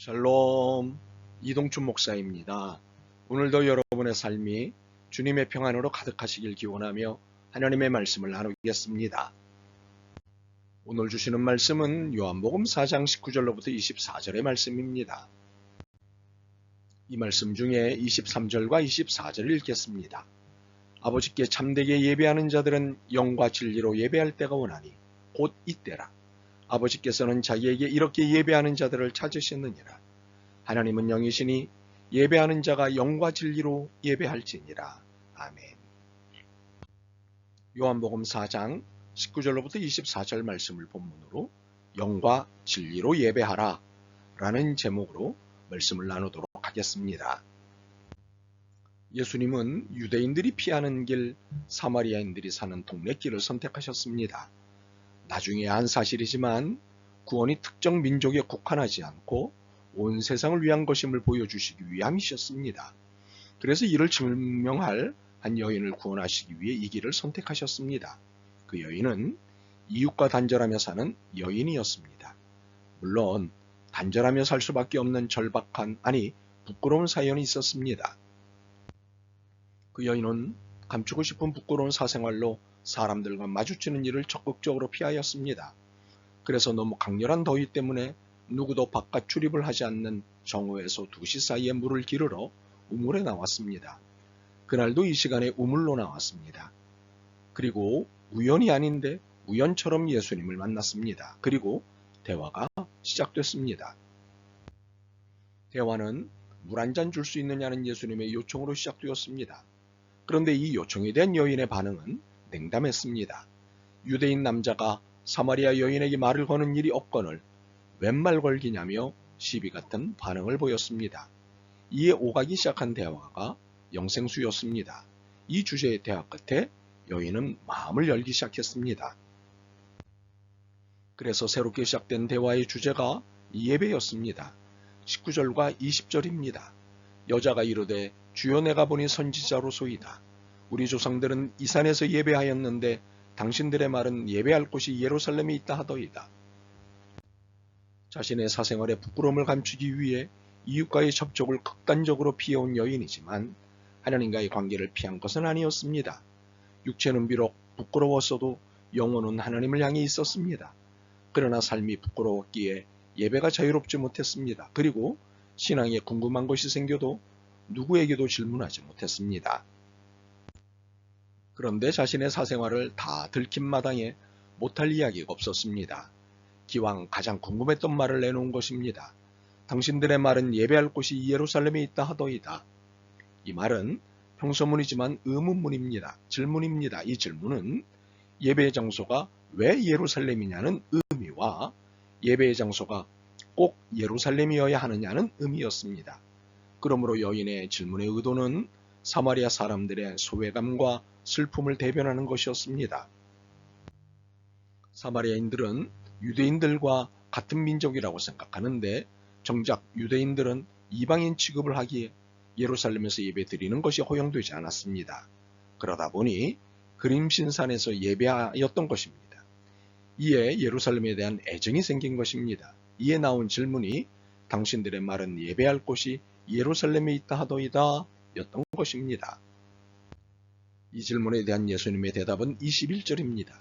샬롬, 이동춘 목사입니다. 오늘도 여러분의 삶이 주님의 평안으로 가득하시길 기원하며 하나님의 말씀을 나누겠습니다. 오늘 주시는 말씀은 요한복음 4장 19절로부터 24절의 말씀입니다. 이 말씀 중에 23절과 24절을 읽겠습니다. 아버지께 참되게 예배하는 자들은 영과 진리로 예배할 때가 오나니 곧 이때라. 아버지께서는 자기에게 이렇게 예배하는 자들을 찾으셨느니라. 하나님은 영이시니 예배하는 자가 영과 진리로 예배할지니라. 아멘. 요한복음 4장 19절로부터 24절 말씀을 본문으로 영과 진리로 예배하라 라는 제목으로 말씀을 나누도록 하겠습니다. 예수님은 유대인들이 피하는 길, 사마리아인들이 사는 동네 길을 선택하셨습니다. 나중에 한 사실이지만 구원이 특정 민족에 국한하지 않고 온 세상을 위한 것임을 보여주시기 위함이셨습니다. 그래서 이를 증명할 한 여인을 구원하시기 위해 이 길을 선택하셨습니다. 그 여인은 이웃과 단절하며 사는 여인이었습니다. 물론 단절하며 살 수밖에 없는 절박한, 부끄러운 사연이 있었습니다. 그 여인은 감추고 싶은 부끄러운 사생활로 사람들과 마주치는 일을 적극적으로 피하였습니다. 그래서 너무 강렬한 더위 때문에 누구도 바깥 출입을 하지 않는 정오에서 2시 사이에 물을 기르러 우물에 나왔습니다. 그날도 이 시간에 우물로 나왔습니다. 그리고 우연이 아닌데 우연처럼 예수님을 만났습니다. 그리고 대화가 시작됐습니다. 대화는 물 한 잔 줄 수 있느냐는 예수님의 요청으로 시작되었습니다. 그런데 이 요청에 대한 여인의 반응은 냉담했습니다. 유대인 남자가 사마리아 여인에게 말을 거는 일이 없거늘 웬 말 걸기냐며 시비 같은 반응을 보였습니다. 이에 오가기 시작한 대화가 영생수였습니다. 이 주제의 대화 끝에 여인은 마음을 열기 시작했습니다. 그래서 새롭게 시작된 대화의 주제가 예배였습니다. 19절과 20절입니다. 여자가 이르되 주여 내가 보니 선지자로소이다. 우리 조상들은 이 산에서 예배하였는데 당신들의 말은 예배할 곳이 예루살렘에 있다 하더이다. 자신의 사생활에 부끄러움을 감추기 위해 이웃과의 접촉을 극단적으로 피해온 여인이지만 하나님과의 관계를 피한 것은 아니었습니다. 육체는 비록 부끄러웠어도 영혼은 하나님을 향해 있었습니다. 그러나 삶이 부끄러웠기에 예배가 자유롭지 못했습니다. 그리고 신앙에 궁금한 것이 생겨도 누구에게도 질문하지 못했습니다. 그런데 자신의 사생활을 다 들킨 마당에 못할 이야기가 없었습니다. 기왕 가장 궁금했던 말을 내놓은 것입니다. 당신들의 말은 예배할 곳이 예루살렘에 있다 하더이다. 이 말은 평소문이지만 의문문입니다. 질문입니다. 이 질문은 예배의 장소가 왜 예루살렘이냐는 의미와 예배의 장소가 꼭 예루살렘이어야 하느냐는 의미였습니다. 그러므로 여인의 질문의 의도는 사마리아 사람들의 소외감과 슬픔을 대변하는 것이었습니다. 사마리아인들은 유대인들과 같은 민족이라고 생각하는데 정작 유대인들은 이방인 취급을 하기에 예루살렘에서 예배 드리는 것이 허용되지 않았습니다. 그러다 보니 그림신산에서 예배하였던 것입니다. 이에 예루살렘에 대한 애정이 생긴 것입니다. 이에 나온 질문이 당신들의 말은 예배할 곳이 예루살렘에 있다 하더이다 였던 것입니다. 이 질문에 대한 예수님의 대답은 21절입니다.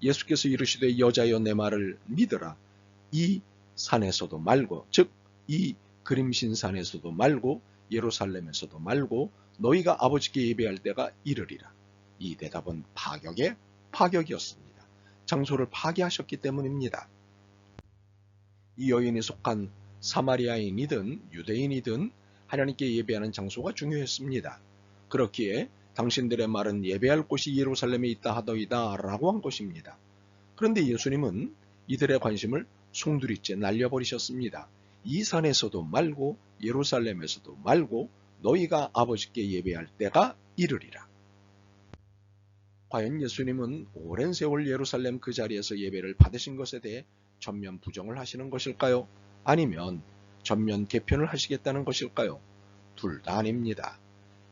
예수께서 이르시되 여자여 내 말을 믿으라. 이 산에서도 말고 즉 이 그림신산에서도 말고 예루살렘에서도 말고 너희가 아버지께 예배할 때가 이르리라. 이 대답은 파격의 파격이었습니다. 장소를 파괴하셨기 때문입니다. 이 여인이 속한 사마리아인이든 유대인이든 하나님께 예배하는 장소가 중요했습니다. 그렇기에 당신들의 말은 예배할 곳이 예루살렘에 있다 하더이다 라고 한 것입니다. 그런데 예수님은 이들의 관심을 송두리째 날려버리셨습니다. 이 산에서도 말고 예루살렘에서도 말고 너희가 아버지께 예배할 때가 이르리라. 과연 예수님은 오랜 세월 예루살렘 그 자리에서 예배를 받으신 것에 대해 전면 부정을 하시는 것일까요? 아니면 전면 개편을 하시겠다는 것일까요? 둘 다 아닙니다.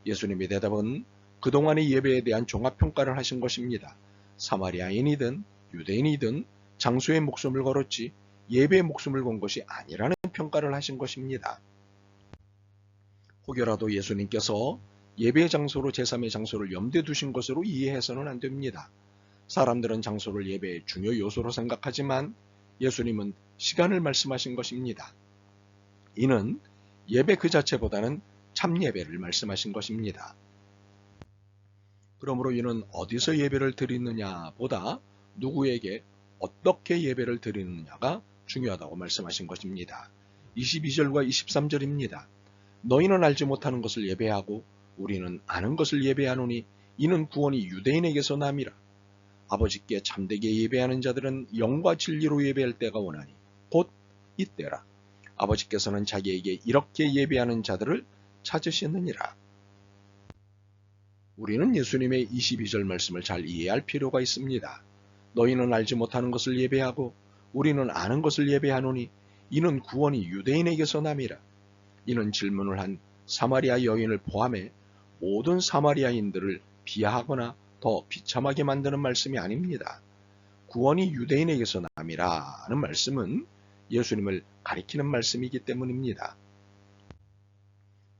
예수님의 대답은 그동안의 예배에 대한 종합평가를 하신 것입니다. 사마리아인이든 유대인이든 장소에 목숨을 걸었지 예배에 목숨을 건 것이 아니라는 평가를 하신 것입니다. 혹여라도 예수님께서 예배의 장소로 제3의 장소를 염두에 두신 것으로 이해해서는 안 됩니다. 사람들은 장소를 예배의 중요 요소로 생각하지만 예수님은 시간을 말씀하신 것입니다. 이는 예배 그 자체보다는 참 예배를 말씀하신 것입니다. 그러므로 이는 어디서 예배를 드리느냐 보다 누구에게 어떻게 예배를 드리느냐가 중요하다고 말씀하신 것입니다. 22절과 23절입니다. 너희는 알지 못하는 것을 예배하고 우리는 아는 것을 예배하노니 이는 구원이 유대인에게서 남이라. 아버지께 참되게 예배하는 자들은 영과 진리로 예배할 때가 오나니 곧 이때라. 아버지께서는 자기에게 이렇게 예배하는 자들을 찾으시느니라. 우리는 예수님의 22절 말씀을 잘 이해할 필요가 있습니다. 너희는 알지 못하는 것을 예배하고 우리는 아는 것을 예배하노니 이는 구원이 유대인에게서 남이라. 이는 질문을 한 사마리아 여인을 포함해 모든 사마리아인들을 비하하거나 더 비참하게 만드는 말씀이 아닙니다. 구원이 유대인에게서 남이라는 말씀은 예수님을 가리키는 말씀이기 때문입니다.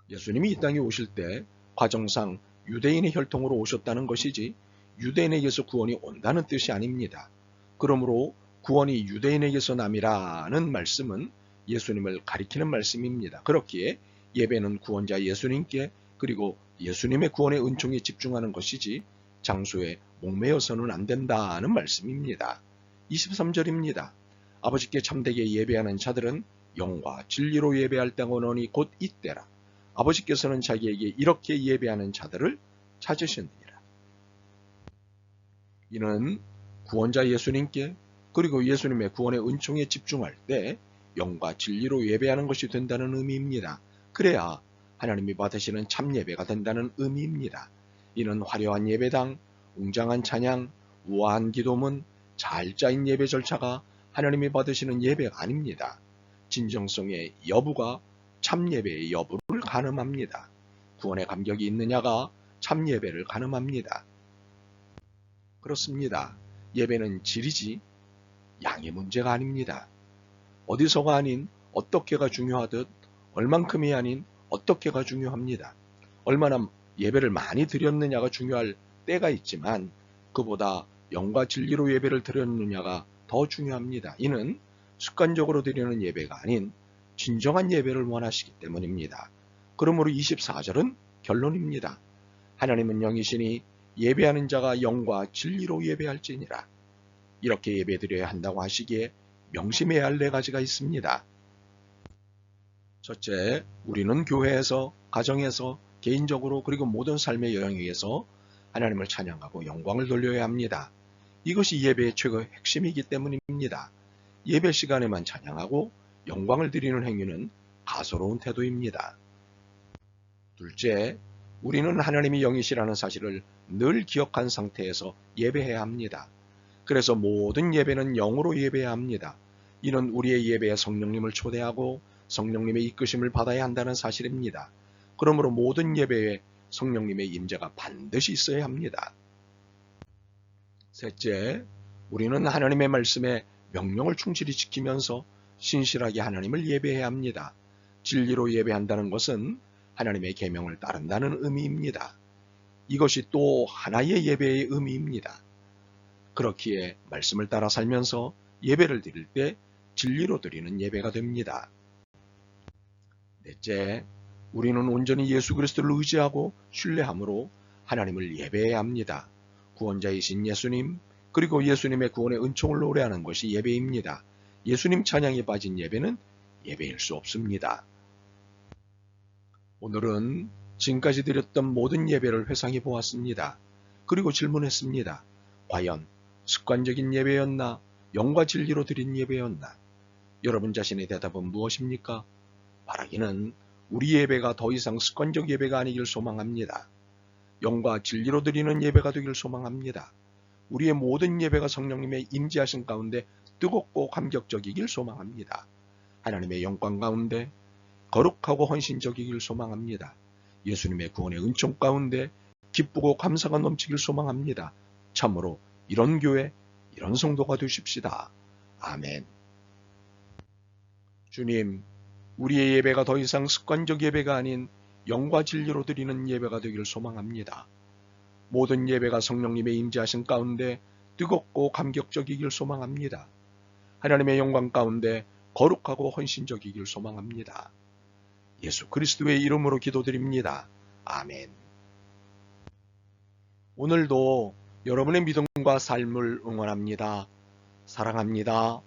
예수님이 이 땅에 오실 때 과정상 유대인의 혈통으로 오셨다는 것이지 유대인에게서 구원이 온다는 뜻이 아닙니다. 그러므로 구원이 유대인에게서 남이라는 말씀은 예수님을 가리키는 말씀입니다. 그렇기에 예배는 구원자 예수님께 그리고 예수님의 구원의 은총에 집중하는 것이지 장소에 목매어서는 안 된다는 말씀입니다. 23절입니다. 아버지께 참되게 예배하는 자들은 영과 진리로 예배할 때가 오노니 곧 이때라. 아버지께서는 자기에게 이렇게 예배하는 자들을 찾으시느니라. 이는 구원자 예수님께 그리고 예수님의 구원의 은총에 집중할 때 영과 진리로 예배하는 것이 된다는 의미입니다. 그래야 하나님이 받으시는 참 예배가 된다는 의미입니다. 이는 화려한 예배당, 웅장한 찬양, 우아한 기도문, 잘 짜인 예배 절차가 하나님이 받으시는 예배가 아닙니다. 진정성의 여부가 참 예배의 여부를 가늠합니다. 구원의 감격이 있느냐가 참 예배를 가늠합니다. 그렇습니다. 예배는 질이지 양의 문제가 아닙니다. 어디서가 아닌 어떻게가 중요하듯 얼만큼이 아닌 어떻게가 중요합니다. 얼마나 예배를 많이 드렸느냐가 중요할 때가 있지만 그보다 영과 진리로 예배를 드렸느냐가 더 중요합니다. 이는 습관적으로 드리는 예배가 아닌 진정한 예배를 원하시기 때문입니다. 그러므로 24절은 결론입니다. 하나님은 영이시니 예배하는 자가 영과 진리로 예배할지니라. 이렇게 예배드려야 한다고 하시기에 명심해야 할 4가지가 있습니다. 첫째, 우리는 교회에서, 가정에서, 개인적으로 그리고 모든 삶의 여행에서 하나님을 찬양하고 영광을 돌려야 합니다. 이것이 예배의 최고의 핵심이기 때문입니다. 예배 시간에만 찬양하고 영광을 드리는 행위는 가소로운 태도입니다. 둘째, 우리는 하나님이 영이시라는 사실을 늘 기억한 상태에서 예배해야 합니다. 그래서 모든 예배는 영으로 예배해야 합니다. 이는 우리의 예배에 성령님을 초대하고 성령님의 이끄심을 받아야 한다는 사실입니다. 그러므로 모든 예배에 성령님의 임재가 반드시 있어야 합니다. 셋째, 우리는 하나님의 말씀에 명령을 충실히 지키면서 신실하게 하나님을 예배해야 합니다. 진리로 예배한다는 것은 하나님의 계명을 따른다는 의미입니다. 이것이 또 하나의 예배의 의미입니다. 그렇기에 말씀을 따라 살면서 예배를 드릴 때 진리로 드리는 예배가 됩니다. 넷째, 우리는 온전히 예수 그리스도를 의지하고 신뢰함으로 하나님을 예배해야 합니다. 구원자이신 예수님, 그리고 예수님의 구원의 은총을 노래하는 것이 예배입니다. 예수님 찬양에 빠진 예배는 예배일 수 없습니다. 오늘은 지금까지 드렸던 모든 예배를 회상해 보았습니다. 그리고 질문했습니다. 과연 습관적인 예배였나? 영과 진리로 드린 예배였나? 여러분 자신의 대답은 무엇입니까? 바라기는 우리 예배가 더 이상 습관적 예배가 아니길 소망합니다. 영과 진리로 드리는 예배가 되길 소망합니다. 우리의 모든 예배가 성령님의 임재하신 가운데 뜨겁고 감격적이길 소망합니다. 하나님의 영광 가운데 거룩하고 헌신적이길 소망합니다. 예수님의 구원의 은총 가운데 기쁘고 감사가 넘치길 소망합니다. 참으로 이런 교회, 이런 성도가 되십시다. 아멘. 주님, 우리의 예배가 더 이상 습관적 예배가 아닌 영과 진리로 드리는 예배가 되기를 소망합니다. 모든 예배가 성령님의 임재하신 가운데 뜨겁고 감격적이길 소망합니다. 하나님의 영광 가운데 거룩하고 헌신적이길 소망합니다. 예수 그리스도의 이름으로 기도드립니다. 아멘. 오늘도 여러분의 믿음과 삶을 응원합니다. 사랑합니다.